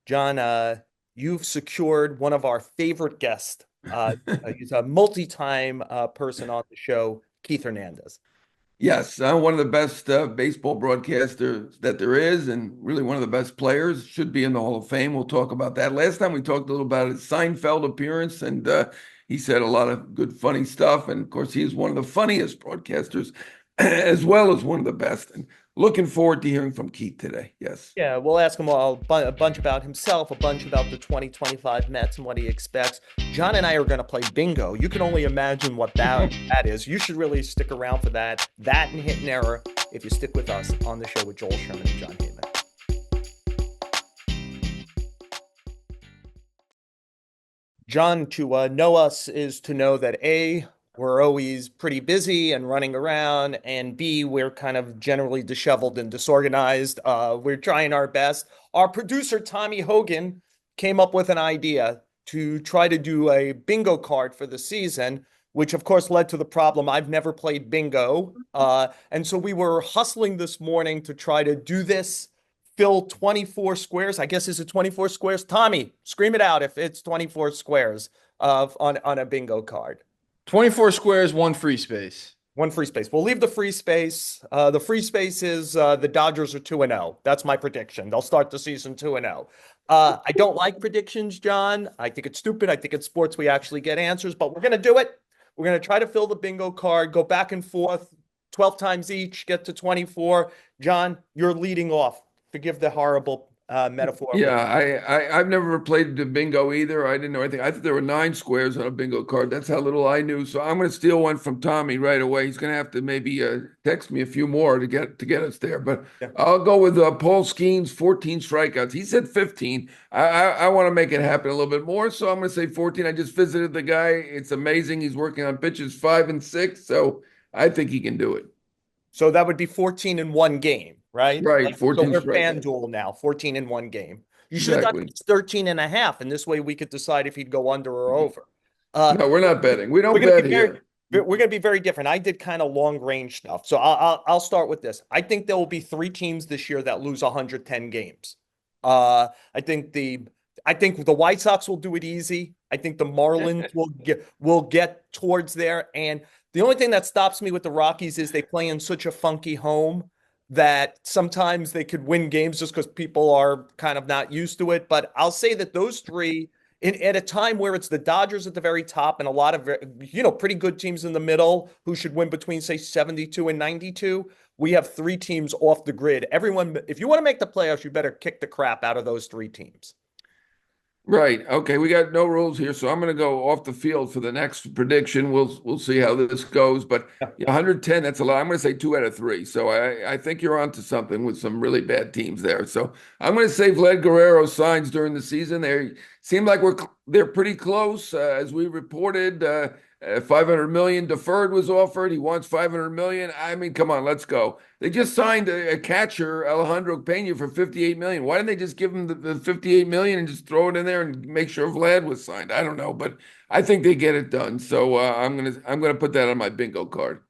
John, you've secured one of our favorite guests. He's a multi-time person on the show, Keith Hernandez. Yes, I'm one of the best baseball broadcasters that there is, and really one of the best players. Should be in the Hall of Fame. We'll talk about that. Last time we talked a little about his Seinfeld appearance, and he said a lot of good, funny stuff. And of course, he is one of the funniest broadcasters, as well as one of the best. And looking forward to hearing from Keith today. Yes. Yeah, we'll ask him a bunch about himself, a bunch about the 2025 Mets and what he expects. John and I are going to play bingo. You can only imagine what that is. You should really stick around for that. That and hit and error if you stick with us on the show with Joel Sherman and Jon Heyman. John, to know us is to know that A, we're always pretty busy and running around, and B, we're kind of generally disheveled and disorganized. We're trying our best. Our producer, Tommy Hogan, came up with an idea to try to do a bingo card for the season, which of course led to the problem. I've never played bingo. And so we were hustling this morning to try to do this, fill 24 squares. I guess, is it 24 squares? Tommy, scream it out if it's 24 squares on a bingo card. 24 squares, one free space. One free space. We'll leave the free space. The free space is the Dodgers are 2-0. That's my prediction. They'll start the season 2-0. I don't like predictions, John. I think it's stupid. I think it's sports. We actually get answers, but we're going to do it. We're going to try to fill the bingo card, go back and forth 12 times each, get to 24. John, you're leading off. Forgive the horrible metaphor. Yeah, I've never played the bingo either. I didn't know anything. I thought there were 9 squares on a bingo card. That's how little I knew. So I'm going to steal one from Tommy right away. He's going to have to maybe text me a few more to get us there. But Yeah. I'll go with Paul Skeens, 14 strikeouts. He said 15. I want to make it happen a little bit more, so I'm going to say 14. I just visited the guy. It's amazing. He's working on pitches 5 and 6, so I think he can do it. So that would be 14 in one game, right? Right, Like, so 14 we're strikeouts. FanDuel now, 14 in one game. You should have done Exactly. 13 and a half, and this way we could decide if he'd go under or over. No, we're not betting. We We're don't going to bet be very, here. we're going to be very different. I did kind of long range stuff. So I'll start with this. I think there will be 3 teams this year that lose 110 games. Uh, I think the White Sox will do it easy. I think the Marlins will get towards there. And the only thing that stops me with the Rockies is they play in such a funky home that sometimes they could win games just because people are kind of not used to it. But I'll say that those three, at a time where it's the Dodgers at the very top and a lot of pretty good teams in the middle who should win between, say, 72 and 92, we have 3 teams off the grid. Everyone, if you want to make the playoffs, you better kick the crap out of those 3 teams. Right. Okay. We got no rules here, so I'm going to go off the field for the next prediction. We'll see how this goes, but yeah, 110. That's a lot. I'm going to say 2 out of 3. So I think you're onto something with some really bad teams there. So I'm going to say Vlad Guerrero signs during the season. They seem like they're pretty close, as we reported. 500 million deferred was offered. He wants 500 million. I mean, come on, let's go. They just signed a catcher, Alejandro Pena, for 58 million. Why didn't they just give him the 58 million and just throw it in there and make sure Vlad was signed? I don't know, but I think they get it done. So I'm gonna put that on my bingo card.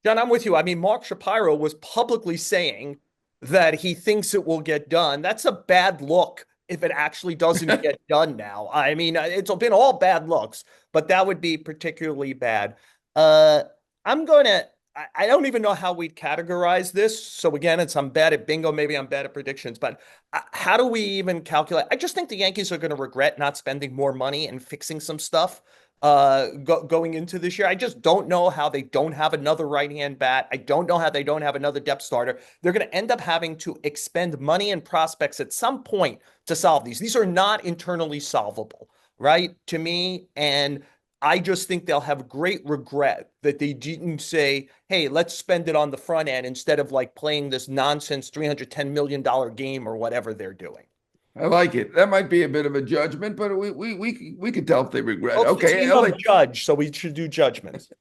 John, I'm with you. I mean, Mark Shapiro was publicly saying that he thinks it will get done. That's a bad look if it actually doesn't get done now. I mean, it's been all bad looks, but that would be particularly bad. Uh, I'm going to, I don't even know how we'd categorize this. So again, I'm bad at bingo. Maybe I'm bad at predictions, but how do we even calculate? I just think the Yankees are going to regret not spending more money and fixing some stuff going into this year. I just don't know how they don't have another right-hand bat. I don't know how they don't have another depth starter. They're going to end up having to expend money and prospects at some point to solve these. These are not internally solvable, right? To me, and I just think they'll have great regret that they didn't say, hey, let's spend it on the front end instead of like playing this nonsense $310 million game or whatever they're doing. I like it. That might be a bit of a judgment, but we could tell if they regret. Well, it's the Okay, team of judge, so we should do judgments.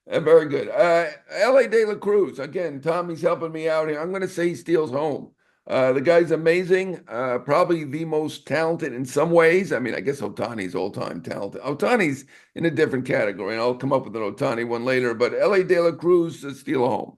Very good. L.A. De La Cruz. Again, Tommy's helping me out here. I'm going to say he steals home. The guy's amazing. Probably the most talented in some ways. I mean, I guess Otani's all-time talented. Otani's in a different category, and I'll come up with an Otani one later. But L.A. De La Cruz steal home.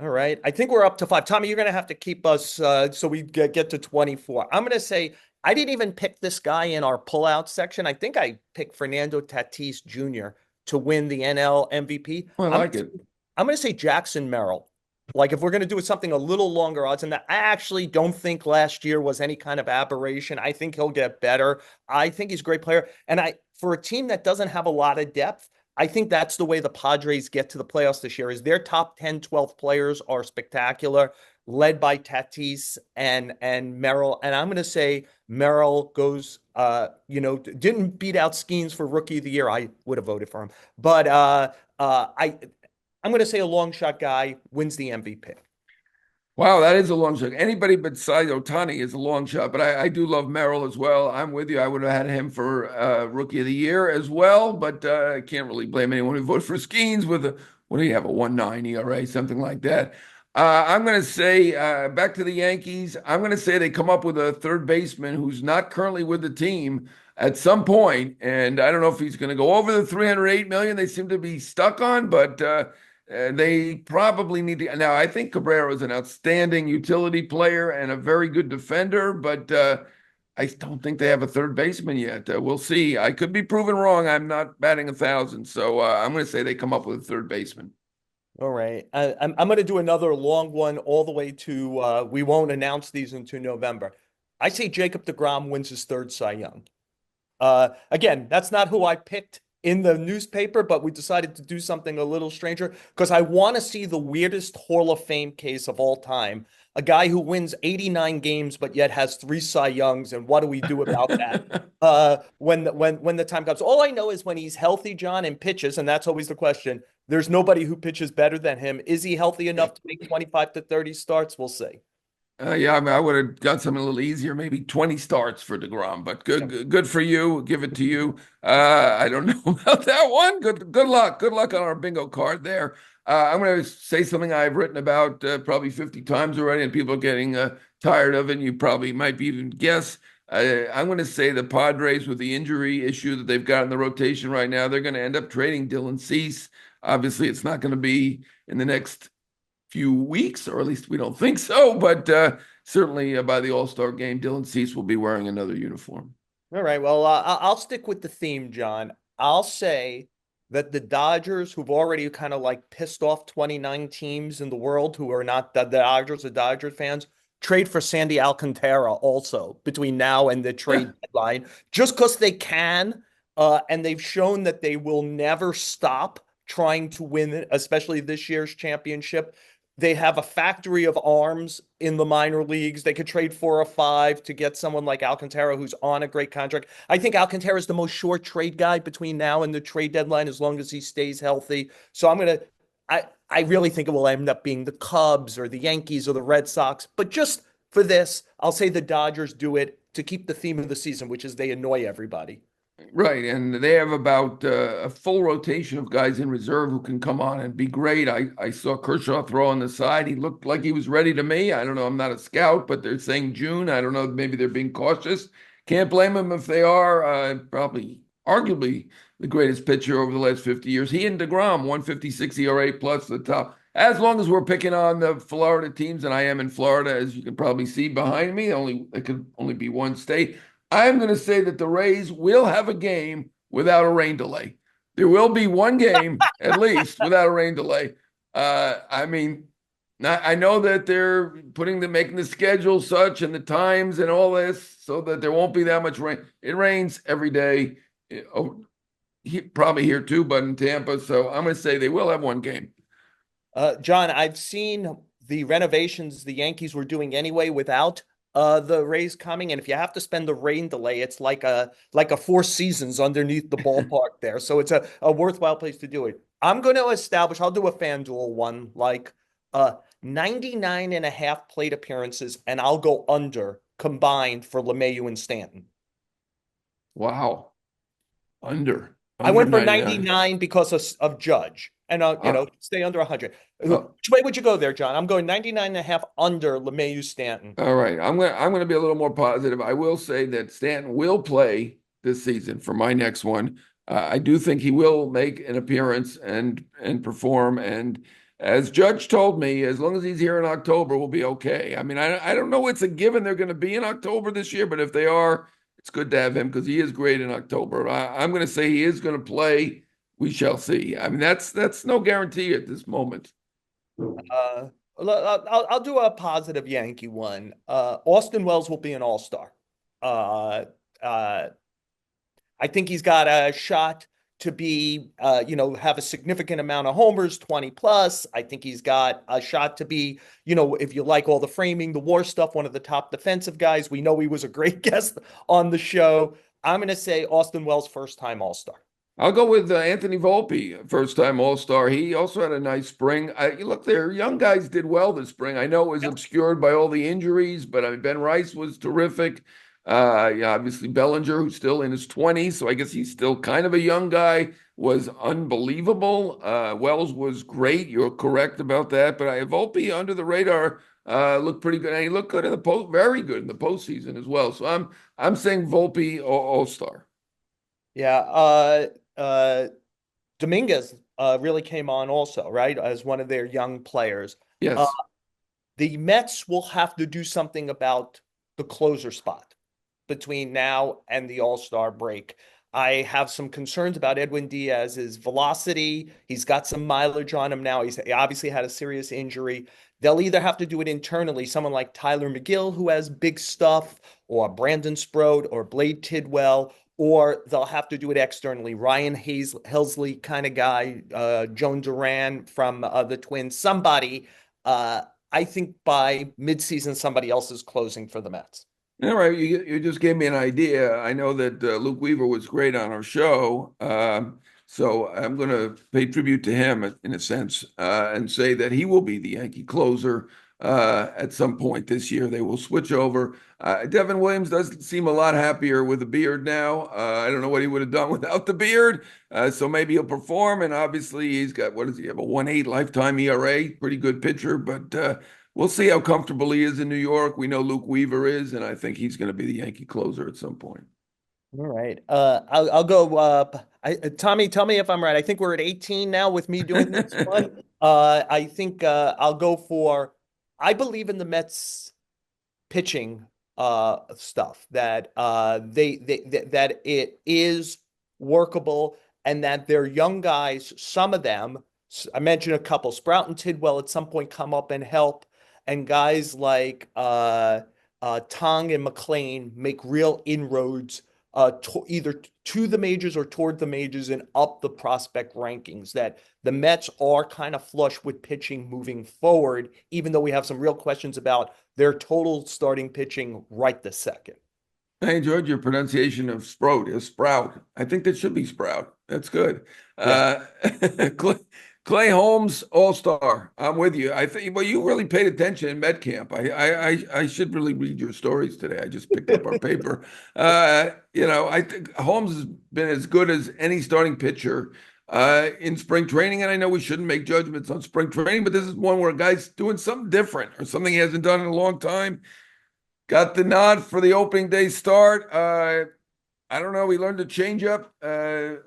All right. I think we're up to 5. Tommy, you're going to have to keep us so we get to 24. I'm going to say I didn't even pick this guy in our pullout section. I think I picked Fernando Tatis Jr. to win the NL MVP. I like it. I'm going to say Jackson Merrill. Like if we're going to do something a little longer odds than that, I actually don't think last year was any kind of aberration. I think he'll get better. I think he's a great player. And for a team that doesn't have a lot of depth, I think that's the way the Padres get to the playoffs this year is their top 10, 12 players are spectacular, led by Tatis and Merrill. And I'm going to say Merrill goes, didn't beat out Skeens for Rookie of the Year. I would have voted for him. But I'm going to say a long shot guy wins the MVP. Wow, that is a long shot. Anybody besides Ohtani is a long shot, but I do love Merrill as well. I'm with you. I would have had him for Rookie of the Year as well, but I can't really blame anyone who voted for Skeens with what do you have, a 1.9 ERA, something like that. I'm going to say, back to the Yankees, I'm going to say they come up with a third baseman who's not currently with the team at some point, and I don't know if he's going to go over the $308 million they seem to be stuck on, but they probably need to. Now, I think Cabrera is an outstanding utility player and a very good defender, but I don't think they have a third baseman yet. We'll see. I could be proven wrong. I'm not batting 1,000, so I'm going to say they come up with a third baseman. All right. I'm going to do another long one all the way to we won't announce these until November. I say Jacob deGrom wins his third Cy Young. Again, that's not who I picked in the newspaper, but we decided to do something a little stranger because I want to see the weirdest Hall of Fame case of all time. A guy who wins 89 games but yet has 3 Cy Youngs, and what do we do about that? When the time comes. All I know is when he's healthy, John, and pitches, and that's always the question. There's nobody who pitches better than him. Is he healthy enough to make 25 to 30 starts? We'll see. Yeah, I mean, I would have got something a little easier, maybe 20 starts for deGrom, but good for you. Give it to you. I don't know about that one. Good luck. Good luck on our bingo card there. I'm going to say something I've written about probably 50 times already, and people are getting tired of it. And you probably might even guess. I'm going to say the Padres, with the injury issue that they've got in the rotation right now, they're going to end up trading Dylan Cease. Obviously, it's not going to be in the next few weeks, or at least we don't think so, but certainly by the All-Star game, Dylan Cease will be wearing another uniform. All right. Well, I'll stick with the theme, John. I'll say that the Dodgers, who've already kind of like pissed off 29 teams in the world who are not the Dodgers fans, trade for Sandy Alcantara also between now and the trade deadline, just because they can. And they've shown that they will never stop trying to win, especially this year's championship. They have a factory of arms in the minor leagues. They could trade 4 or 5 to get someone like Alcantara, who's on a great contract. I think Alcantara is the most short trade guy between now and the trade deadline, as long as he stays healthy. So I really think it will end up being the Cubs or the Yankees or the Red Sox. But just for this, I'll say the Dodgers do it to keep the theme of the season, which is they annoy everybody. Right, and they have about a full rotation of guys in reserve who can come on and be great. I saw Kershaw throw on the side. He looked like he was ready to me. I don't know. I'm not a scout, but they're saying June. I don't know. Maybe they're being cautious. Can't blame them if they are. Probably, arguably, the greatest pitcher over the last 50 years. He and deGrom, 156 ERA plus the top. As long as we're picking on the Florida teams, and I am in Florida, as you can probably see behind me, it could only be one state. I'm going to say that the Rays will have a game without a rain delay. There will be one game, at least, without a rain delay. I mean, I know that they're making the schedule such and the times and all this so that there won't be that much rain. It rains every day, probably here too, but in Tampa. So I'm going to say they will have one game. John, I've seen the renovations the Yankees were doing anyway without the Rays coming, and if you have to spend the rain delay, it's like a 4 seasons underneath the ballpark there. So it's a worthwhile place to do it. I'm going to establish, I'll do a FanDuel one, like 99.5 plate appearances, and I'll go under combined for LeMahieu and Stanton. Wow. Under I went for 99 because of Judge. And, stay under 100. Which way would you go there, John? I'm going 99.5 under LeMahieu Stanton. All right. I'm going to be a little more positive. I will say that Stanton will play this season for my next one. I do think he will make an appearance and perform. And As Judge told me, as long as he's here in October, we'll be okay. I mean, I don't know it's a given they're going to be in October this year, but if they are, it's good to have him because he is great in October. I'm going to say he is going to play. We shall see. I mean, that's no guarantee at this moment. Uh, I'll do a positive Yankee one. Austin Wells will be an all-star. Uh, uh, I think he's got a shot to be, have a significant amount of homers, 20 plus. I think he's got a shot to be, if you like all the framing, the war stuff, one of the top defensive guys. We know he was a great guest on the show. I'm going to say Austin Wells, first time All-Star. I'll go with Anthony Volpe, first time All-Star. He also had a nice spring. Look, their young guys did well this spring. I know it was obscured by all the injuries, but I mean, Ben Rice was terrific. Yeah, obviously Bellinger, who's still in his 20s, so I guess he's still kind of a young guy, was unbelievable. Wells was great. You're correct about that. But Volpe under the radar looked pretty good. And he looked good in the very good in the postseason as well. So I'm saying Volpe All-Star. Yeah. Dominguez really came on also, right, as one of their young players. Yes. The Mets will have to do something about the closer spot between now and the All-Star break. I have some concerns about Edwin Diaz's velocity. He's got some mileage on him now. He obviously had a serious injury. They'll either have to do it internally, someone like Tyler McGill, who has big stuff, or Brandon Sproat, or Blade Tidwell, or they'll have to do it externally. Ryan Helsley kind of guy, Joan Duran from the Twins, somebody. I think by midseason, somebody else is closing for the Mets. All right, you just gave me an idea. I know that Luke Weaver was great on our show, so I'm going to pay tribute to him in a sense and say that he will be the Yankee closer at some point this year. They will switch over. Devin Williams does seem a lot happier with a beard now. I don't know what he would have done without the beard, so maybe he'll perform. And obviously, he's got, what does he have, a 1.8 lifetime ERA? Pretty good pitcher, but we'll see how comfortable he is in New York. We know Luke Weaver is, and I think he's going to be the Yankee closer at some point. All right. I'll go. Tommy, tell me if I'm right. I think we're at 18 now with me doing this one. I think I'll go for. I believe in the Mets pitching stuff that that it is workable and that their young guys, some of them, I mentioned a couple, Sprout and Tidwell at some point come up and help, and guys like Tong and McLean make real inroads either to the majors or toward the majors and up the prospect rankings. That the Mets are kind of flush with pitching moving forward, even though we have some real questions about their total starting pitching right this second. I enjoyed your pronunciation of Sprout. Is Sprout. I think that should be Sprout. That's good. Yeah. Clay Holmes, All-Star. I'm with you. I think, well, you really paid attention in Met Camp. I should really read your stories today. I just picked up our paper. I think Holmes has been as good as any starting pitcher in spring training. And I know we shouldn't make judgments on spring training, but this is one where a guy's doing something different or something he hasn't done in a long time. Got the nod for the opening day start. I don't know. We learned to change up,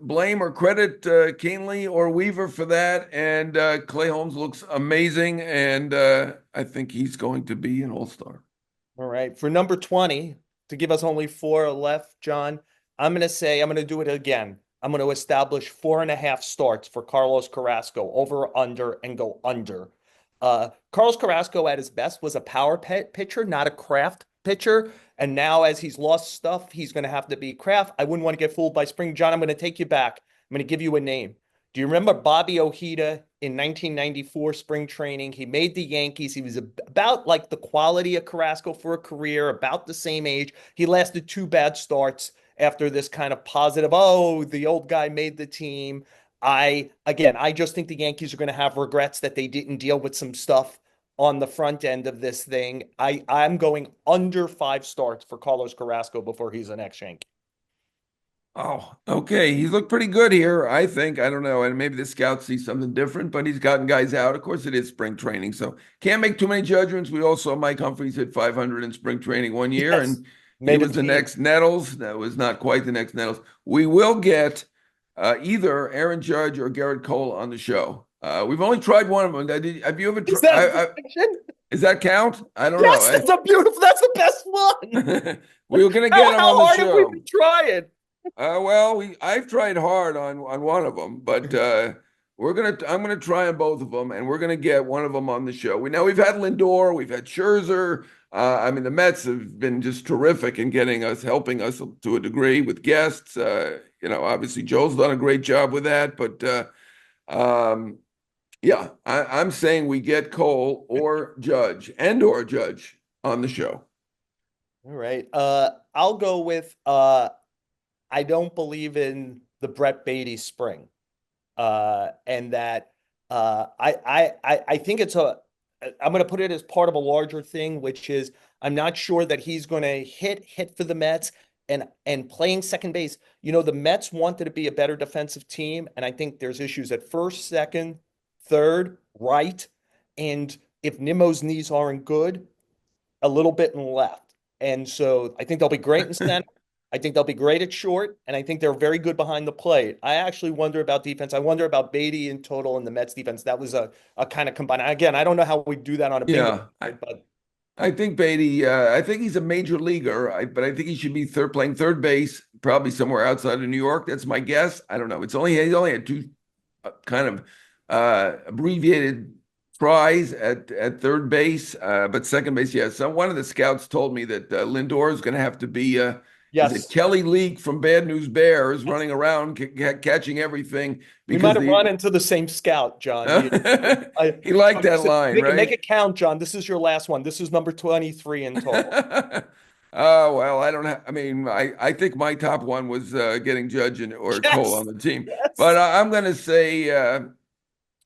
blame or credit Canely or Weaver for that. And Clay Holmes looks amazing. And I think he's going to be an all-star. All right. For number 20, to give us only 4 left, John, I'm going to do it again. I'm going to establish 4.5 starts for Carlos Carrasco, over, under, and go under. Carlos Carrasco at his best was a power pitcher, not a craft pitcher. And now as he's lost stuff, he's going to have to be craft. I wouldn't want to get fooled by spring. John, I'm going to take you back. I'm going to give you a name. Do you remember Bobby Ojeda in 1994 spring training? He made the Yankees. He was about like the quality of Carrasco for a career, about the same age. He lasted 2 bad starts after this kind of positive, oh, the old guy made the team. I just think the Yankees are going to have regrets that they didn't deal with some stuff on the front end of this thing. I'm going under 5 starts for Carlos Carrasco before he's an ex-Yankee. Oh, okay. He's looked pretty good here, I think. I don't know. And maybe the scouts see something different, but he's gotten guys out. Of course, it is spring training, so can't make too many judgments. We all saw Mike Humphries hit 500 in spring training one year, Yes. and he Made a was the team. next Nettles. That was not quite the next Nettles. We will get either Aaron Judge or Garrett Cole on the show. We've only tried one of them. Have you ever Is tried? that a prediction? Does that count? I don't Yes, know. that's a beautiful. That's the best one. We were gonna How, get him on how the hard have we show. been trying? Well, I've tried hard on one of them, but I'm gonna try on both of them, and we're gonna get one of them on the show. We've had Lindor, we've had Scherzer. I mean, the Mets have been just terrific in helping us to a degree with guests. Obviously Joel's done a great job with that, but um, yeah, I'm saying we get Cole or Judge on the show. All right. I'll go with I don't believe in the Brett Beatty spring. And that I think I'm going to put it as part of a larger thing, which is I'm not sure that he's going to hit for the Mets and playing second base. The Mets wanted to be a better defensive team, and I think there's issues at first, second, third, right, and if Nimmo's knees aren't good, a little bit in left. And so I think they'll be great in center. I think they'll be great at short, and I think they're very good behind the plate. I actually wonder about defense. I wonder about Beatty in total and the Mets defense. That was a kind of combine. Again, I don't know how we do that on a bingo, Yeah, but I think Beatty. I think he's a major leaguer, but I think he should be playing third base, probably somewhere outside of New York. That's my guess. I don't know. He's only had two kind of abbreviated tries at third base, but second base, yes. So one of the scouts told me that Lindor is going to have to be. Is it yes, Kelly Leak from Bad News Bears running around catching everything we because might have run into the same scout, John. he liked that line, Make right? it count, John. This is your last one. This is number 23 in total. Oh, well, I don't have, I mean, I think my top one was getting Judge or Cole Yes, on the team. But yes. I'm going to say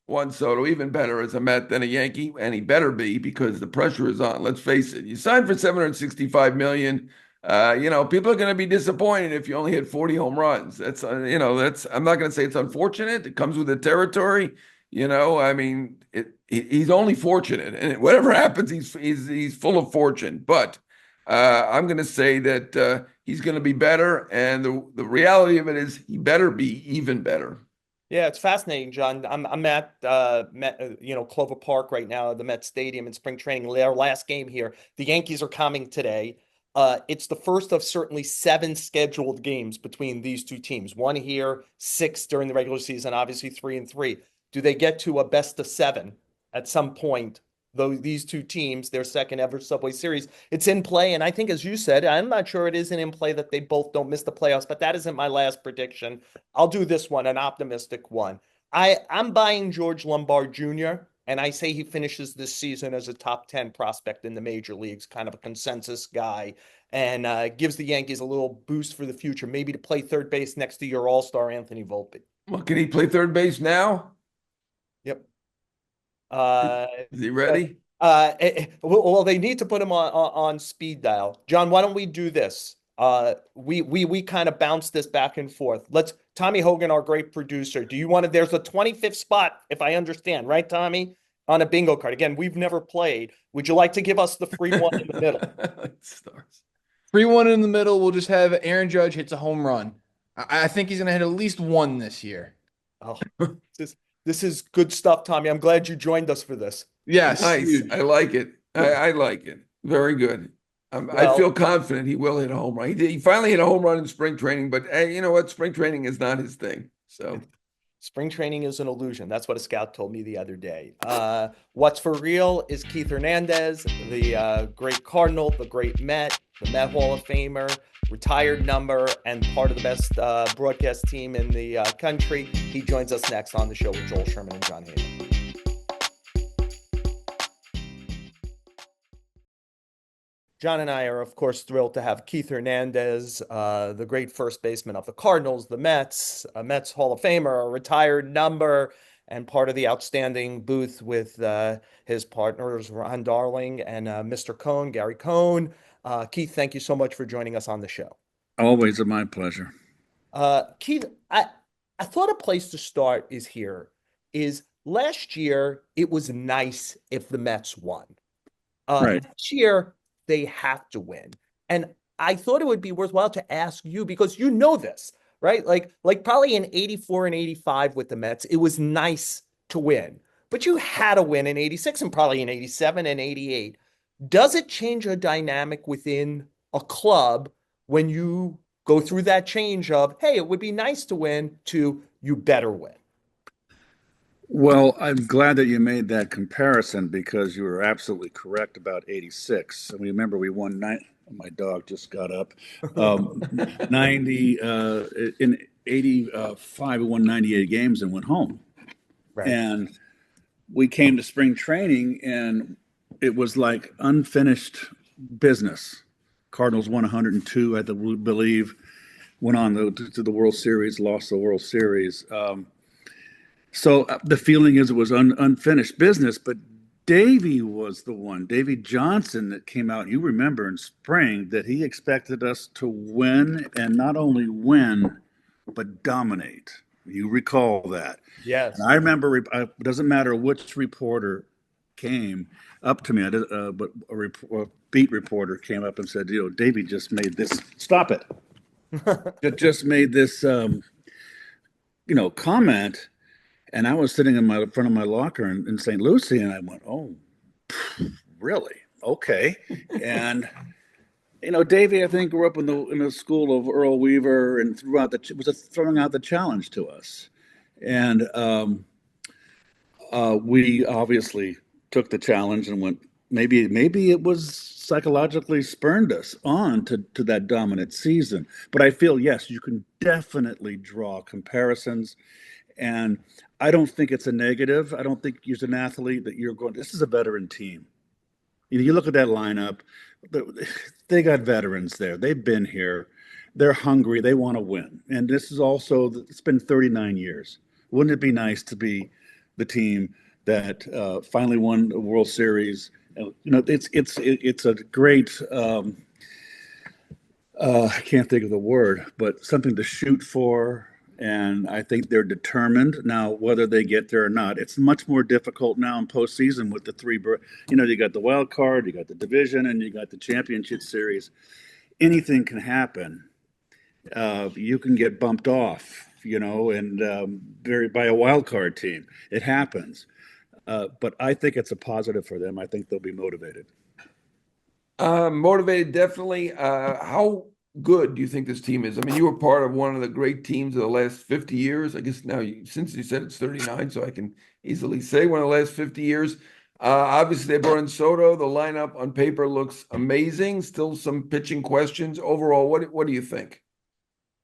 Juan Soto, even better as a Met than a Yankee, and he better be because the pressure is on. Let's face it. You signed for 765 million. People are going to be disappointed if you only hit 40 home runs. I'm not going to say it's unfortunate. It comes with the territory. I mean, he's only fortunate, and whatever happens, he's full of fortune. But I'm going to say that he's going to be better, and the reality of it is he better be even better. Yeah, it's fascinating, John. I'm at Clover Park right now, the Met Stadium in spring training. Their last game here. The Yankees are coming today. It's the first of certainly 7 scheduled games between these two teams. One here, 6 during the regular season, obviously 3-3. Do they get to a best of 7 at some point? Though these two teams, their second ever Subway Series, it's in play. And I think, as you said, I'm not sure it isn't in play that they both don't miss the playoffs, but that isn't my last prediction. I'll do this one, an optimistic one. I'm buying George Lombard Jr., and I say he finishes this season as a top 10 prospect in the major leagues, kind of a consensus guy, and gives the Yankees a little boost for the future, maybe to play third base next to your all-star Anthony Volpe. Well, can he play third base now? Yep. Is, Uh, is he ready? well, they need to put him on speed dial. John, why don't we do this? We kind of bounce this back and forth. Let's Tommy Hogan, our great producer. Do you want to? There's a 25th spot, if I understand, right, Tommy, on a bingo card. Again, we've never played. Would you like to give us the free one in the middle? Stars. 3-1 in the middle. We'll just have Aaron Judge hits a home run. I think he's going to hit at least one this year. Oh, this is good stuff, Tommy. I'm glad you joined us for this. Yes. Nice. Huge. I like it. I like it. Very good. I Well, feel confident he will hit a home run. He finally hit a home run in spring training, but hey, you know what? Spring training is not his thing. So spring training is an illusion. That's what a scout told me the other day. What's for real is Keith Hernandez, the great Cardinal, the great Met, the Met Hall of Famer, retired number, and part of the best broadcast team in the country. He joins us next on the show with Joel Sherman and Jon Heyman. John and I are, of course, thrilled to have Keith Hernandez, the great first baseman of the Cardinals, the Mets, a Mets Hall of Famer, a retired number, and part of the outstanding booth with his partners, Ron Darling and Mr. Cohn, Gary Cohn. Keith, thank you so much for joining us on the show. Always my pleasure. Keith, I thought a place to start is here. Is last year, it was nice if the Mets won. Right. This year, they have to win. And I thought it would be worthwhile to ask you because you know this, right? Like probably in 84 and 85 with the Mets, it was nice to win, but you had to win in 86 and probably in 87 and 88. Does it change a dynamic within a club when you go through that change of, hey, it would be nice to win, to you better win? Well, I'm glad that you made that comparison because you were absolutely correct about 86. I mean, remember we won nine. My dog just got up. 90 in 85, we won 98 games and went home. Right. And we came to spring training and it was like unfinished business. Cardinals won 102, I believe, went on to the World Series, lost the World Series. So the feeling is it was unfinished business, but Davey was the one, Davey Johnson, that came out. You remember in spring that he expected us to win, and not only win, but dominate. You recall that. Yes. And I remember, it doesn't matter which reporter came up to me, but a beat reporter came up and said, Davey just made this, stop it. Just made this, comment. And I was sitting in front of my locker in St. Lucie, and I went, "Oh, really? Okay." And Davey, I think, grew up in the school of Earl Weaver, and was throwing out the challenge to us, and we obviously took the challenge and went. Maybe it was psychologically spurned us on to that dominant season. But I feel, yes, you can definitely draw comparisons. And I don't think it's a negative. I don't think as an athlete that you're going, this is a veteran team. You look at that lineup, they got veterans there. They've been here. They're hungry. They want to win. And this is also, it's been 39 years. Wouldn't it be nice to be the team that finally won the World Series? It's a great, I can't think of the word, but something to shoot for. And I think they're determined. Now, whether they get there or not, it's much more difficult now in postseason with the three. You got the wild card, you got the division, and you got the championship series. Anything can happen. You can get bumped off, and by a wild card team. It happens. But I think it's a positive for them. I think they'll be motivated. Motivated, definitely. How good do you think this team is? I mean, you were part of one of the great teams of the last 50 years. I guess now, since you said it's 39, so I can easily say one of the last 50 years. Obviously, they brought in Soto. The lineup on paper looks amazing. Still some pitching questions. Overall, what do you think?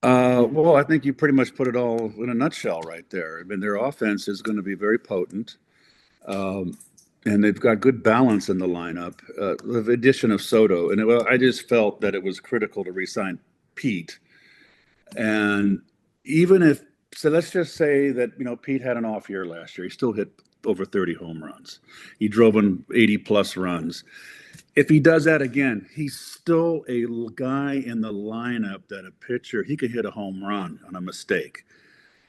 Well, I think you pretty much put it all in a nutshell right there. I mean, their offense is going to be very potent. And they've got good balance in the lineup. The addition of Soto, and I just felt that it was critical to re-sign Pete. And so let's just say that Pete had an off year last year. He still hit over 30 home runs. He drove in 80 plus runs. If he does that again, he's still a guy in the lineup that a pitcher, he could hit a home run on a mistake,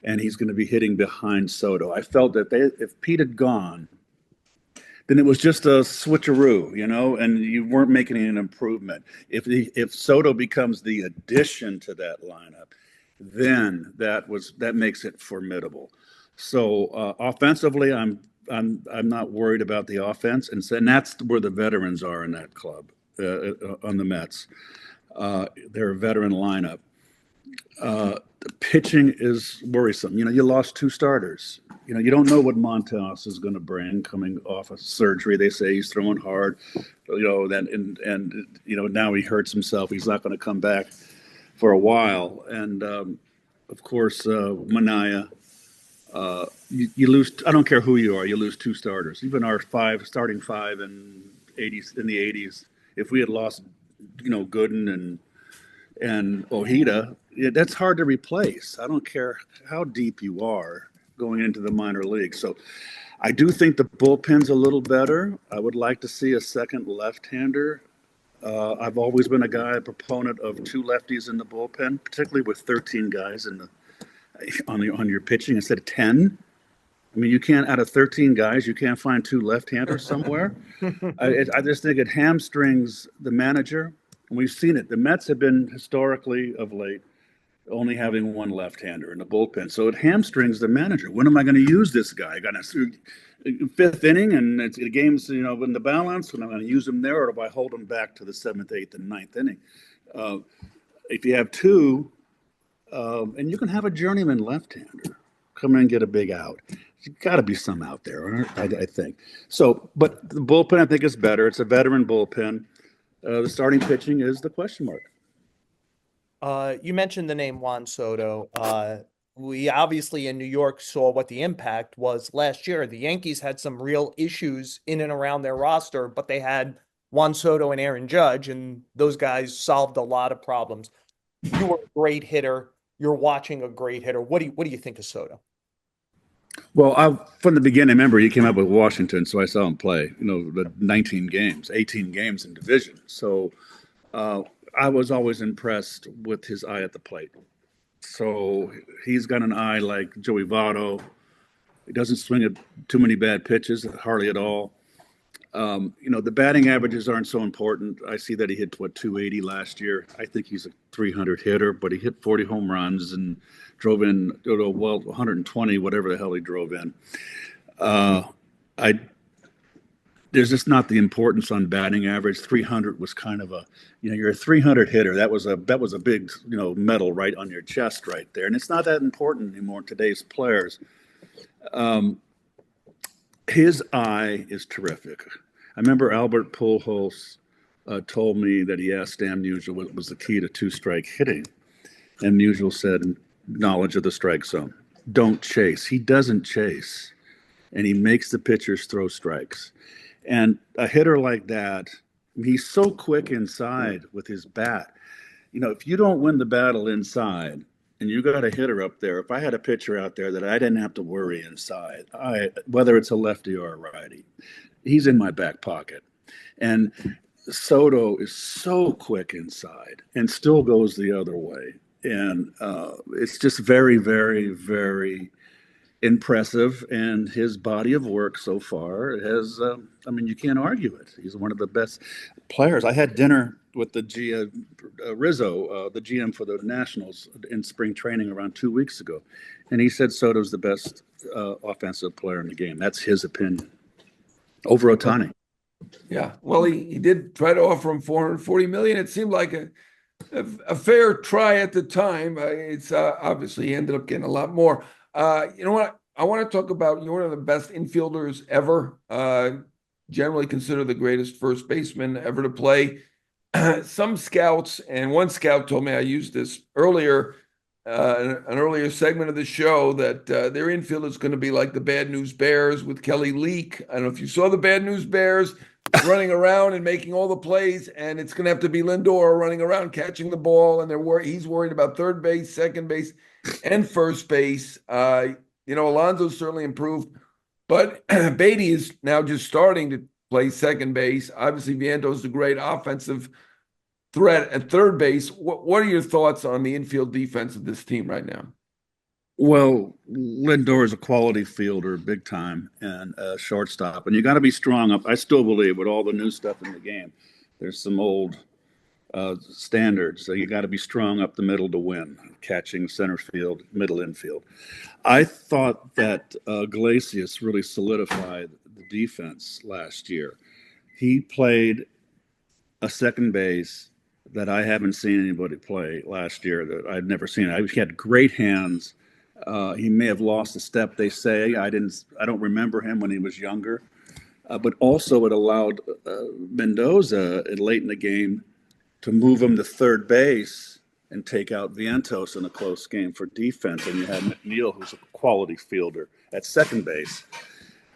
and he's going to be hitting behind Soto. I felt that if Pete had gone, then it was just a switcheroo, and you weren't making an improvement. If Soto becomes the addition to that lineup, then that makes it formidable. So offensively, I'm not worried about the offense, and that's where the veterans are in that club on the Mets. They're a veteran lineup. The pitching is worrisome. You lost two starters. You don't know what Montas is going to bring coming off of surgery. They say he's throwing hard, now he hurts himself. He's not going to come back for a while. And of course, Mania. You lose. I don't care who you are. You lose two starters. Even our starting five in the 80s. If we had lost, Gooden and Ojeda, that's hard to replace. I don't care how deep you are going into the minor league. So I do think the bullpen's a little better. I would like to see a second left-hander. I've always been a proponent of two lefties in the bullpen, particularly with 13 guys on your pitching instead of 10. I mean, you can't, out of 13 guys, you can't find two left-handers somewhere. I just think it hamstrings the manager. And we've seen it. The Mets have been historically of late only having one left-hander in the bullpen. So it hamstrings the manager. When am I going to use this guy? Got to fifth inning and the game's in the balance, and I'm going to use him there, or do I hold him back to the seventh, eighth, and ninth inning? If you have two, and you can have a journeyman left-hander come in and get a big out. There's got to be some out there, I think. So, but the bullpen I think is better. It's a veteran bullpen. The starting pitching is the question mark. You mentioned the name Juan Soto. We obviously in New York saw what the impact was last year. The Yankees had some real issues in and around their roster, but they had Juan Soto and Aaron Judge, and those guys solved a lot of problems. You were a great hitter. You're watching a great hitter. What do you think of Soto? Well, from the beginning, remember he came up with Washington, so I saw him play. The 19 games, 18 games in division. So I was always impressed with his eye at the plate. So he's got an eye like Joey Votto. He doesn't swing at too many bad pitches, hardly at all. The batting averages aren't so important. I see that he hit 280 last year. I think he's a 300 hitter, but he hit 40 home runs and drove in 120, whatever the hell he drove in. There's just not the importance on batting average. 300 was kind of you're a 300 hitter. That was a big medal right on your chest right there, and it's not that important anymore in today's players. His eye is terrific. I remember Albert Pujols told me that he asked Stan Musial what was the key to two-strike hitting. And Musial said, knowledge of the strike zone. Don't chase. He doesn't chase. And he makes the pitchers throw strikes. And a hitter like that, he's so quick inside with his bat. If you don't win the battle inside, and you got a hitter up there, if I had a pitcher out there that I didn't have to worry inside, whether it's a lefty or a righty, he's in my back pocket. And Soto is so quick inside and still goes the other way. And it's just very, very, very impressive. And his body of work so far has, you can't argue it. He's one of the best players. I had dinner with the Rizzo, the GM for the Nationals in spring training around 2 weeks ago. And he said Soto's the best offensive player in the game. That's his opinion over Ohtani. Yeah. Well, he did try to offer him $440 million. It seemed like a fair try at the time. It's obviously he ended up getting a lot more. You know what? I want to talk about, you're one of the best infielders ever, generally considered the greatest first baseman ever to play. Some scouts, and one scout told me, I used this earlier, an earlier segment of the show, that their infield is going to be like the Bad News Bears with Kelly Leak. I don't know if you saw the Bad News Bears running around and making all the plays, and it's going to have to be Lindor running around catching the ball, and he's worried about third base, second base, and first base. Alonso's certainly improved, but Beatty is now just starting to play second base. Obviously, Viento's a great offensive threat at third base. What are your thoughts on the infield defense of this team right now? Well, Lindor is a quality fielder, big time, and a shortstop. And you got to be strong up. I still believe with all the new stuff in the game, there's some old standards. So you got to be strong up the middle to win, catching, center field, middle infield. I thought that Iglesias really solidified the defense last year. He played a second base that I haven't seen anybody play last year, that I've never seen. He had great hands. He may have lost a step, they say. I don't remember him when he was younger. But also it allowed Mendoza late in the game to move him to third base and take out Vientos in a close game for defense. And you had McNeil, who's a quality fielder, at second base.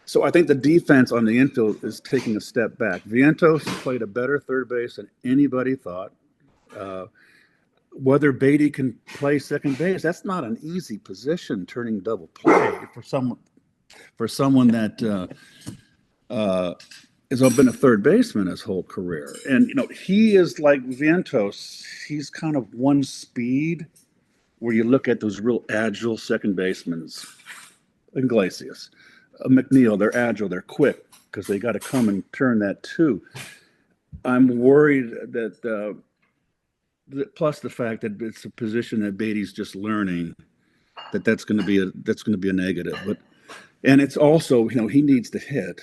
So I think the defense on the infield is taking a step back. Vientos played a better third base than anybody thought. Whether Beatty can play second base, that's not an easy position, turning double play for someone that has been a third baseman his whole career. And, he is like Vientos. He's kind of one speed where you look at those real agile second basemen, Iglesias, McNeil, they're agile, they're quick because they got to come and turn that too. I'm worried that plus the fact that it's a position that Beatty's just learning, that's going to be a negative. But and it's also, he needs to hit.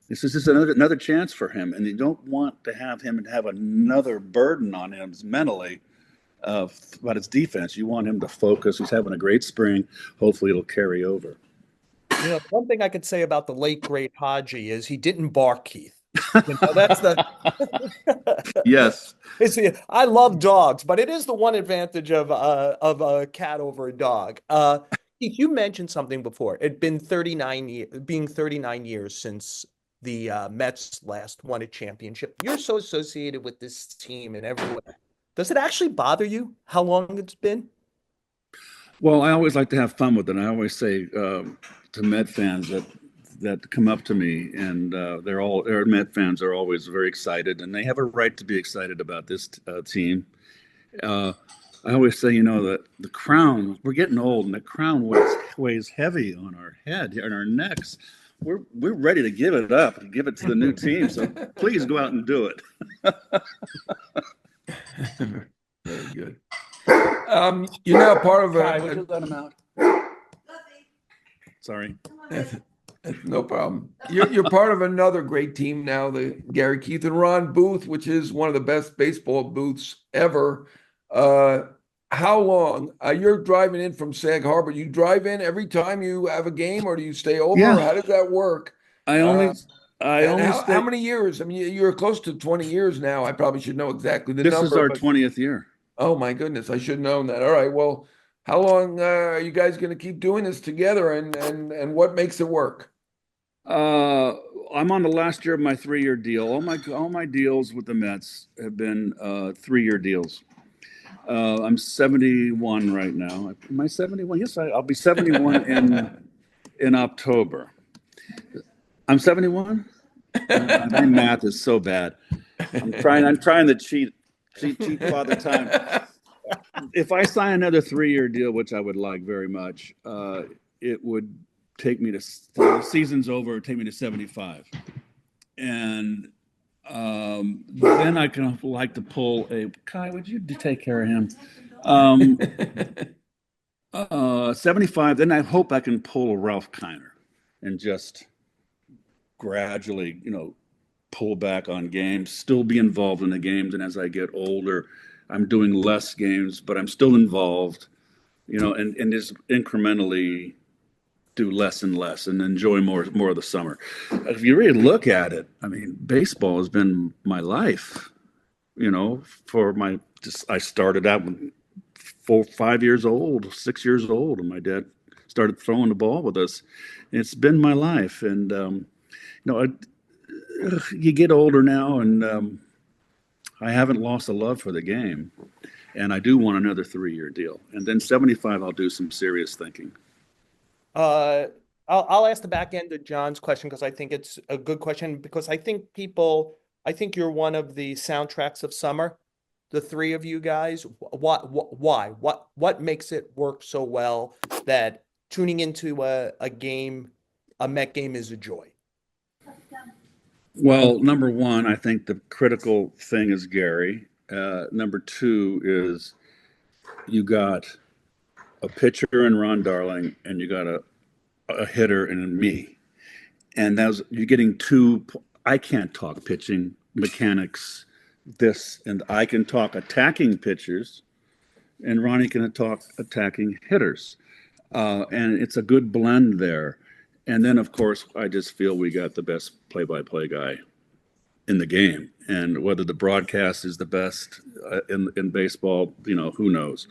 This is just another chance for him, and you don't want to have him have another burden on him mentally about his defense. You want him to focus. He's having a great spring. Hopefully, it'll carry over. One thing I could say about the late great Haji is he didn't bark, Keith. That's the yes. I love dogs, but it is the one advantage of a cat over a dog. Keith, you mentioned something before. It'd been 39 years since the Mets last won a championship. You're so associated with this team in every way. Does it actually bother you how long it's been? Well, I always like to have fun with it. I always say to Met fans that come up to me, and they're Met fans are always very excited, and they have a right to be excited about this team. I always say, that the crown, we're getting old, and the crown weighs heavy on our head and our necks. We're ready to give it up and give it to the new team. So please go out and do it. Very good. You're now part of Would you let him out? Sorry. No problem. You're part of another great team now, the Gary, Keith, and Ron booth, which is one of the best baseball booths ever. How long? You're driving in from Sag Harbor. You drive in every time you have a game, or do you stay over? Yeah. How does that work? How many years? I mean, you're close to 20 years now. I probably should know exactly the number. This is our 20th year. Oh my goodness, I should have known that. All right, well, how long are you guys going to keep doing this together, and what makes it work? I'm on the last year of my 3-year deal. All my deals with the Mets have been 3-year deals. I'm 71 right now. Am I 71? Yes, I'll be 71 in October. I'm 71. My math is so bad. I'm trying to cheat Father Time. If I sign another 3-year deal, which I would like very much, it would take me to the season's over. It'd take me to 75, and then I can like to pull a Kai. Would you take care of him? 75. Then I hope I can pull a Ralph Kiner and just gradually, pull back on games, still be involved in the games. And as I get older, I'm doing less games, but I'm still involved, and just incrementally do less and less and enjoy more of the summer. If you really look at it, I mean, baseball has been my life, I started out when 5 years old, 6 years old, and my dad started throwing the ball with us. And it's been my life. And, you get older now, and I haven't lost a love for the game. And I do want another 3-year deal. And then 75, I'll do some serious thinking. I'll ask the back end of John's question because I think it's a good question, because I think you're one of the soundtracks of summer, the three of you guys. Why? What makes it work so well that tuning into a Met game is a joy? Well, number one, I think the critical thing is Gary. Number two is you got a pitcher in Ron Darling, and you got a hitter in me. And you're getting two. I can't talk pitching, mechanics, this, and I can talk attacking pitchers, and Ronnie can talk attacking hitters. And it's a good blend there. And then, of course, I just feel we got the best play-by-play guy in the game. And whether the broadcast is the best in baseball, who knows.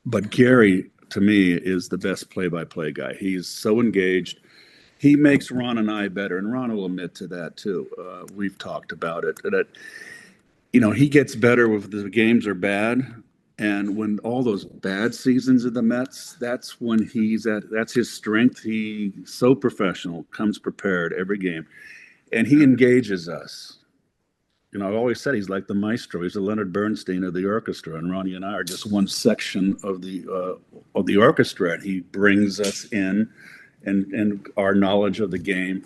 But Gary, to me, is the best play-by-play guy. He's so engaged. He makes Ron and I better, and Ron will admit to that too. We've talked about it. That he gets better if the games are bad, and when all those bad seasons of the Mets, that's when that's his strength. He's so professional, comes prepared every game, and he engages us. I've always said he's like the maestro. He's the Leonard Bernstein of the orchestra, and Ronnie and I are just one section of the orchestra. And he brings us in, and our knowledge of the game,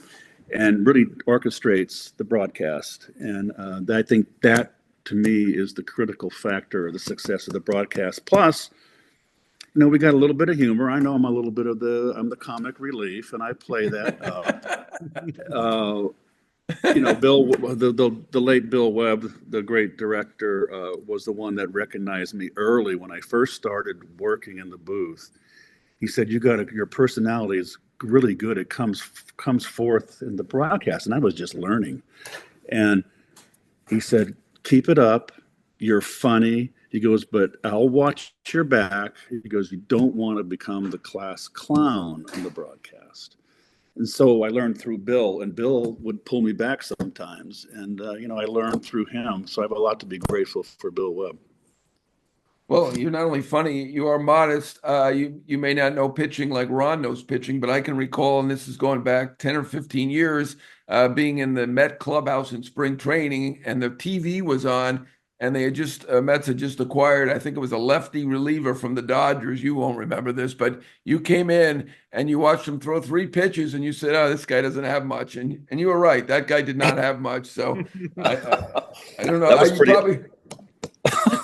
and really orchestrates the broadcast. And I think that to me is the critical factor of the success of the broadcast. Plus, we got a little bit of humor. I know I'm I'm the comic relief, and I play that. Bill, the late Bill Webb, the great director, was the one that recognized me early when I first started working in the booth. He said, your personality is really good. It comes forth in the broadcast. And I was just learning. And he said, keep it up. You're funny. He goes, but I'll watch your back. He goes, you don't want to become the class clown on the broadcast. And so I learned through Bill, and Bill would pull me back sometimes. And, I learned through him. So I have a lot to be grateful for Bill Webb. Well, you're not only funny, you are modest. You may not know pitching like Ron knows pitching, but I can recall, and this is going back 10 or 15 years, being in the Met clubhouse in spring training, and the TV was on, and they had Mets had just acquired, I think it was a lefty reliever from the Dodgers. You won't remember this, but you came in and you watched him throw 3 pitches, and you said, "Oh, this guy doesn't have much," and you were right. That guy did not have much. So I don't know. That was You pretty. probably.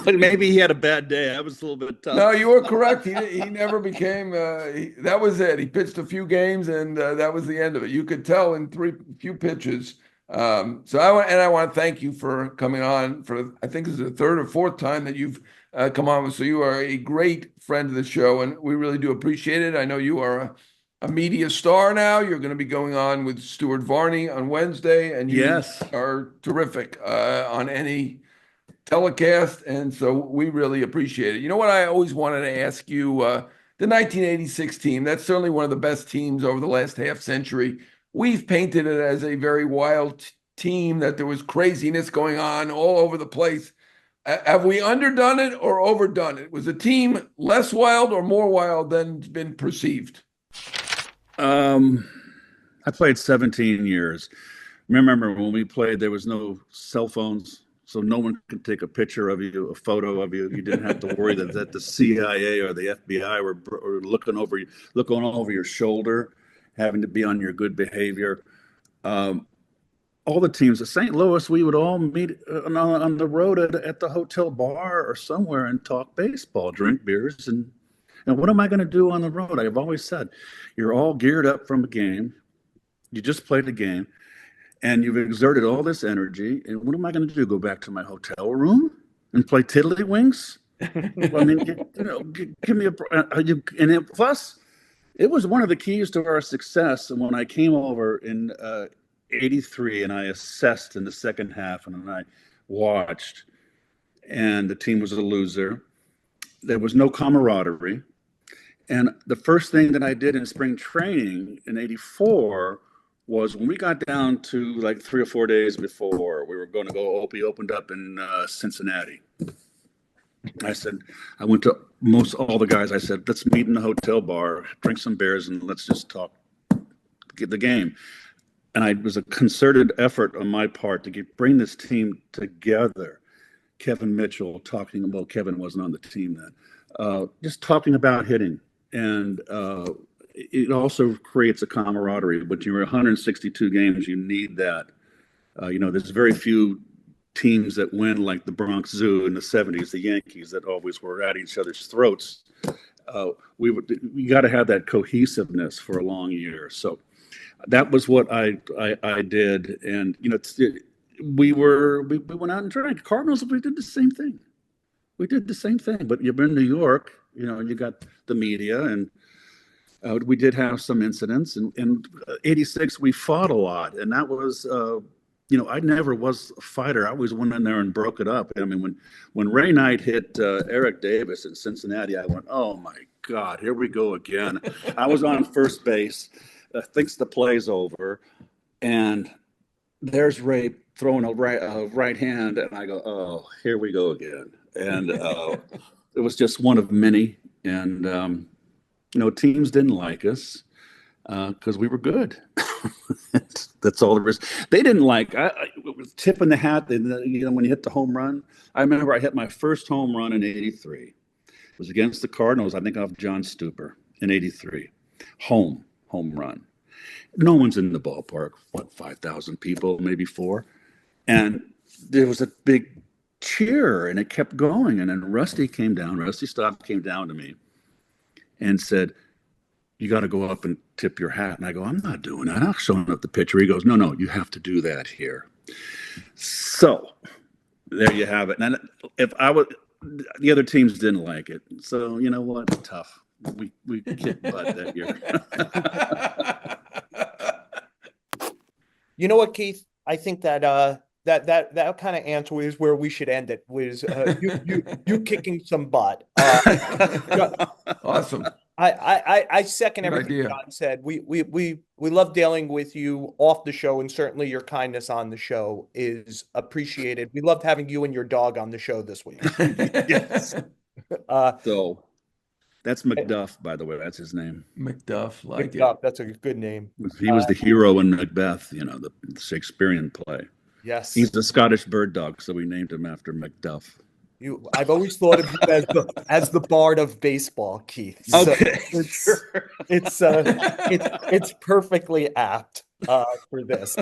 But maybe he had a bad day. I was a little bit tough. No, you were correct. He never became. That was it. He pitched a few games, and that was the end of it. You could tell in few pitches. So I want to thank you for coming on for, I think this is the 3rd or 4th time that you've come on. So you are a great friend of the show, and we really do appreciate it. I know you are a media star now. You're going to be going on with Stuart Varney on Wednesday, and you Yes. are terrific on any telecast, and so we really appreciate it. You know what I always wanted to ask you, the 1986 team, that's certainly one of the best teams over the last half century. We've painted it as a very wild team, that there was craziness going on all over the place. Have we underdone it or overdone it? Was the team less wild or more wild than been perceived? I played 17 years. Remember when we played, there was no cell phones. So no one could take a picture of you, a photo of you. You didn't have to worry that the CIA or the FBI were looking over your shoulder, having to be on your good behavior. All the teams at St. Louis, we would all meet on the road at the hotel bar or somewhere and talk baseball, drink beers. And what am I going to do on the road? I've always said, you're all geared up from a game. You just played a game. And you've exerted all this energy, and what am I going to do? Go back to my hotel room and play tiddlywinks? I mean, give me plus, it was one of the keys to our success. And when I came over in '83, and I assessed in the second half, and I watched, and the team was a loser. There was no camaraderie, and the first thing that I did in spring training in '84. Was when we got down to like 3 or 4 days before we were going to go, Opie opened up in Cincinnati. I went to all the guys. I said, let's meet in the hotel bar, drink some beers, and let's just talk, get the game. And it was a concerted effort on my part to bring this team together. Kevin Mitchell Kevin wasn't on the team then, just talking about hitting. And it also creates a camaraderie, but you're 162 games, you need that. There's very few teams that win like the Bronx Zoo in the 70s, the Yankees that always were at each other's throats. We got to have that cohesiveness for a long year. So that was what I did. And, we went out and drank. Cardinals, we did the same thing. But you're in New York, you got the media, and we did have some incidents. In '86, we fought a lot. And that was, I never was a fighter. I always went in there and broke it up. I mean, when Ray Knight hit Eric Davis in Cincinnati, I went, oh, my God, here we go again. I was on first base, thinks the play's over. And there's Ray throwing a right hand. And I go, oh, here we go again. And it was just one of many. And, teams didn't like us because we were good. That's all there is. They didn't like. I was tipping the hat. When you hit the home run. I remember I hit my first home run in '83. It was against the Cardinals. I think off John Stuper in '83. Home run. No one's in the ballpark. 5,000 people, maybe 4. And there was a big cheer, and it kept going. And then Rusty Staub came down to me and said, "You got to go up and tip your hat." And I go, "I'm not doing that. I'm showing up the pitcher." He goes, "No, you have to do that here." So there you have it. And if I was, the other teams didn't like it. So you know what? Tough. We kicked butt that year. You know what, Keith? I think that that kind of answer is where we should end it. Was you kicking some butt? Awesome. I second Good everything idea. John said. We love dealing with you off the show, and certainly your kindness on the show is appreciated. We loved having you and your dog on the show this week. Yes. Uh, So that's Macduff, by the way. That's his name. Macduff, like Good it. job. That's a good name. He was the hero in Macbeth, the Shakespearean play. Yes. He's a Scottish bird dog, so we named him after Macduff. I've always thought of you as the bard of baseball, Keith. So Okay, it's perfectly apt for this.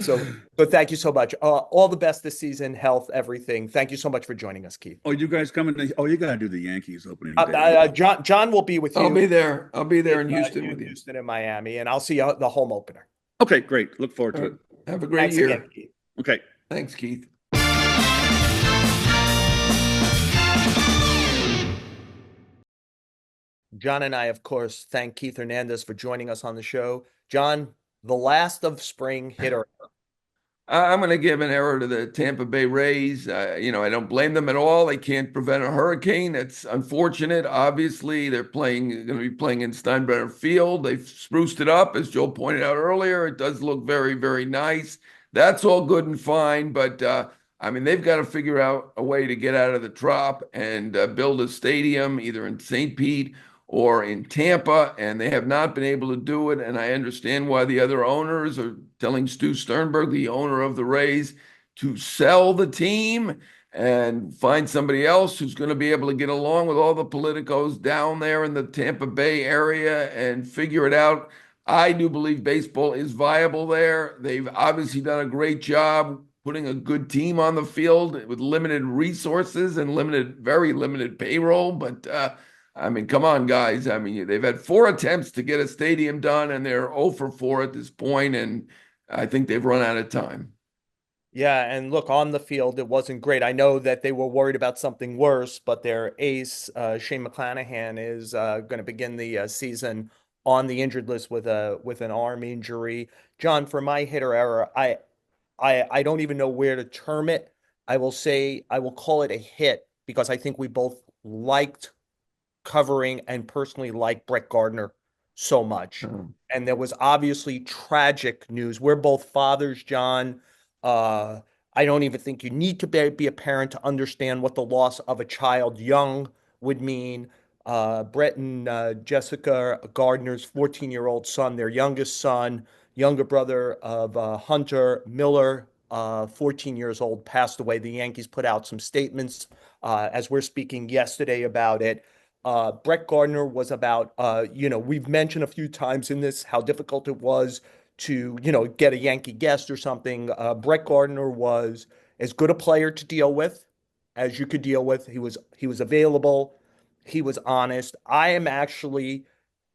So thank you so much. All the best this season, health, everything. Thank you so much for joining us, Keith. Oh, you guys coming? You got to do the Yankees opening day. John will be with you. I'll be there. I'll be there in Houston with you. Houston and Miami, and I'll see you at the home opener. Okay, great. Look forward to it. Have a great Thanks year. again, Keith. Okay. Thanks, Keith. John and I, of course, thank Keith Hernandez for joining us on the show. John, the last of spring hitter. I'm going to give an error to the Tampa Bay Rays. I don't blame them at all. They can't prevent a hurricane. It's unfortunate. Obviously, they're going to be playing in Steinbrenner Field. They've spruced it up, as Joel pointed out earlier. It does look very, very nice. That's all good and fine, but they've got to figure out a way to get out of the Trop and build a stadium either in St. Pete or in Tampa, and they have not been able to do it. And I understand why the other owners are telling Stu Sternberg, the owner of the Rays, to sell the team and find somebody else who's going to be able to get along with all the politicos down there in the Tampa Bay area and figure it out. I do believe baseball is viable there. They've obviously done a great job putting a good team on the field with limited resources and very limited payroll, but come on, guys. They've had 4 attempts to get a stadium done, and they're 0 for 4 at this point, and I think they've run out of time. Yeah, and look, on the field, it wasn't great. I know that they were worried about something worse, but their ace, Shane McClanahan, is going to begin the season on the injured list with an arm injury. John, for my hitter error, I don't even know where to term it. I will call it a hit because I think we both liked covering and personally like Brett Gardner so much. And there was obviously tragic news. We're both fathers, John. I don't even think you need to be a parent to understand what the loss of a child young would mean. Brett and Jessica Gardner's 14-year-old son, their youngest son, younger brother of Hunter Miller, 14 years old, passed away. The Yankees put out some statements as we're speaking yesterday about it. Brett Gardner was about, we've mentioned a few times in this how difficult it was to, get a Yankee guest or something. Brett Gardner was as good a player to deal with as you could deal with. He was available. He was honest.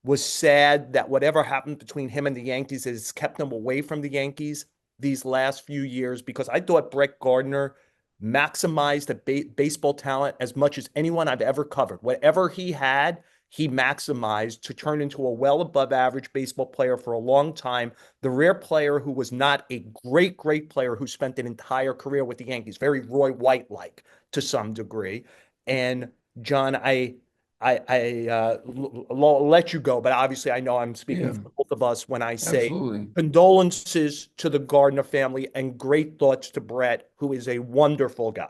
Was sad that whatever happened between him and the Yankees has kept him away from the Yankees these last few years, because I thought Brett Gardner maximized the baseball talent as much as anyone I've ever covered. Whatever he had, he maximized to turn into a well above average baseball player for a long time. The rare player who was not a great player who spent an entire career with the Yankees, very Roy White-like to some degree. And John, I'll let you go, but obviously I know I'm speaking for both of us when I say condolences to the Gardner family and great thoughts to Brett, who is a wonderful guy.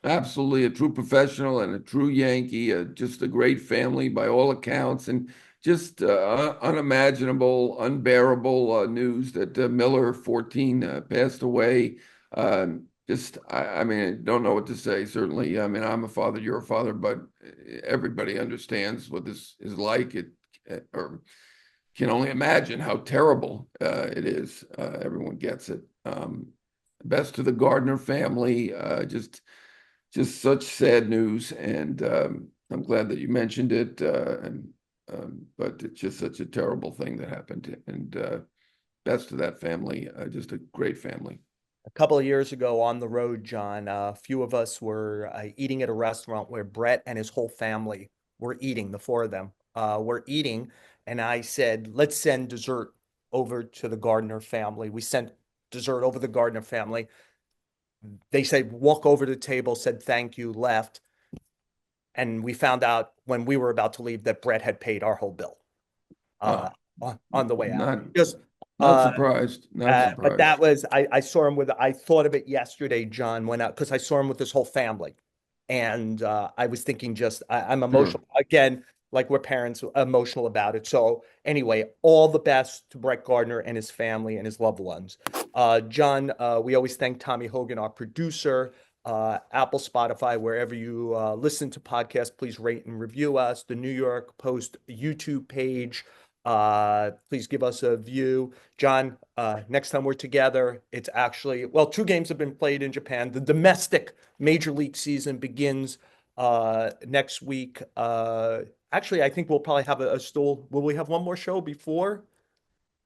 Absolutely, a true professional and a true Yankee, just a great family by all accounts, and just unimaginable, unbearable news that Miller, 14, passed away. I don't know what to say. Certainly, I'm a father, you're a father, but everybody understands what this is like. Or can only imagine how terrible it is. Everyone gets it. Best to the Gardner family. Just just such sad news, and I'm glad that you mentioned it. But it's just such a terrible thing that happened, and best to that family. Just a great family. A couple of years ago on the road, John, a few of us were eating at a restaurant where Brett and his whole family were eating, the four of them were eating. And I said, let's send dessert over to the Gardner family. We sent dessert over the Gardner family. They said, walk over to the table, said thank you, left. And we found out when we were about to leave that Brett had paid our whole bill on the way out. Not Just not surprised. Not but that surprised. was I saw him with I thought of it yesterday, John, when because I saw him with his whole family, and I was thinking I'm Sure. emotional again, like we're parents emotional about it. So anyway, all the best to Brett Gardner and his family and his loved ones. John, we always thank Tommy Hogan, our producer. Apple, Spotify, wherever you listen to podcasts, please rate and review us. The New York Post YouTube page. Please give us a view. John, next time we're together, it's actually, well, 2 games have been played in Japan. The domestic major league season begins next week. Actually, I think we'll probably have a stool. Will we have one more show before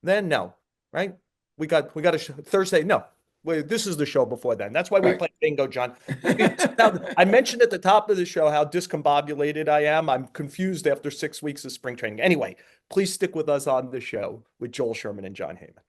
then? No, right? We got a Thursday. No, this is the show before then. That's why we Right. play bingo, John. Now, I mentioned at the top of the show how discombobulated I am. I'm confused after 6 weeks of spring training. Anyway, please stick with us on the show with Joel Sherman and Jon Heyman.